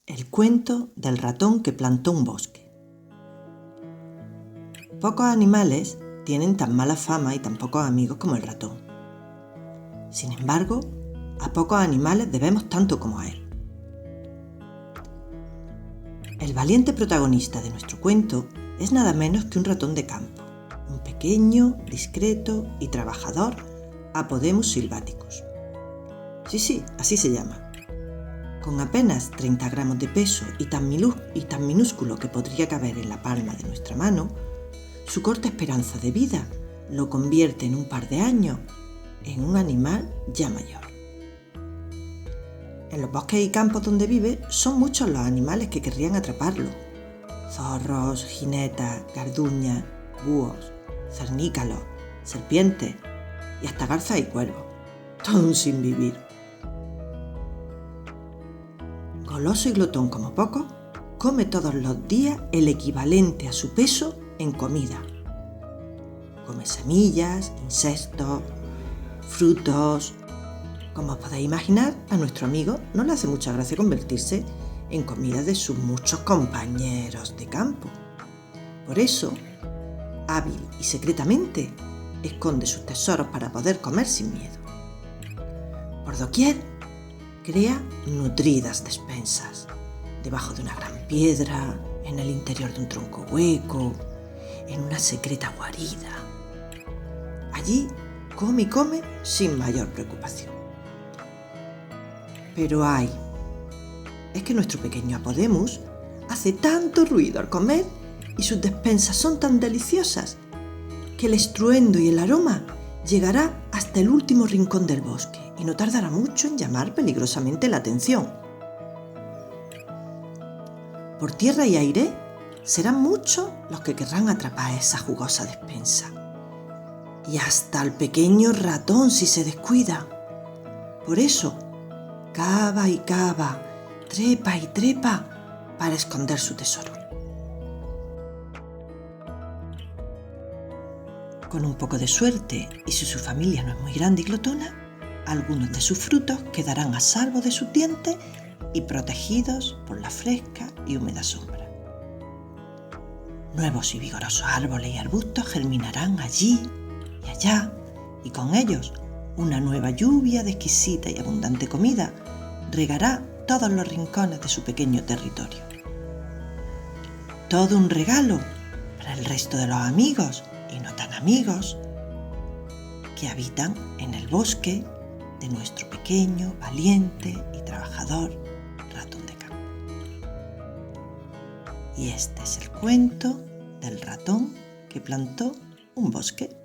El cuento del ratón que plantó un bosque. Pocos animales tienen tan mala fama y tan pocos amigos como el ratón. Sin embargo, a pocos animales debemos tanto como a él. El valiente protagonista de nuestro cuento es nada menos que un ratón de campo, un pequeño, discreto y trabajador Apodemus sylvaticus. Sí, así se llama. Con apenas 30 gramos de peso y tan minúsculo que podría caber en la palma de nuestra mano, su corta esperanza de vida lo convierte en un par de años en un animal ya mayor. En los bosques y campos donde vive son muchos los animales que querrían atraparlo: zorros, jinetas, garduñas, búhos, cernícalos, serpientes y hasta garzas y cuervos. Todo un sinvivir. Goloso y glotón como poco, come todos los días el equivalente a su peso en comida. Come semillas, insectos, frutos. Como os podéis imaginar, a nuestro amigo no le hace mucha gracia convertirse en comida de sus muchos compañeros de campo. Por eso, hábil y secretamente, esconde sus tesoros para poder comer sin miedo. Por doquier, crea nutridas despensas, debajo de una gran piedra, en el interior de un tronco hueco, en una secreta guarida. Allí come y come sin mayor preocupación. Pero es que nuestro pequeño Apodemus hace tanto ruido al comer y sus despensas son tan deliciosas que el estruendo y el aroma llegará hasta el último rincón del bosque y no tardará mucho en llamar peligrosamente la atención. Por tierra y aire serán muchos los que querrán atrapar esa jugosa despensa. Y hasta el pequeño ratón si se descuida. Por eso, cava y cava, trepa y trepa para esconder su tesoro. Con un poco de suerte, y si su familia no es muy grande y glotona, algunos de sus frutos quedarán a salvo de sus dientes y protegidos por la fresca y húmeda sombra. Nuevos y vigorosos árboles y arbustos germinarán allí y allá, y con ellos una nueva lluvia de exquisita y abundante comida regará todos los rincones de su pequeño territorio. Todo un regalo para el resto de los amigos y no tan amigos que habitan en el bosque de nuestro pequeño, valiente y trabajador ratón de campo. Y este es el cuento del ratón que plantó un bosque.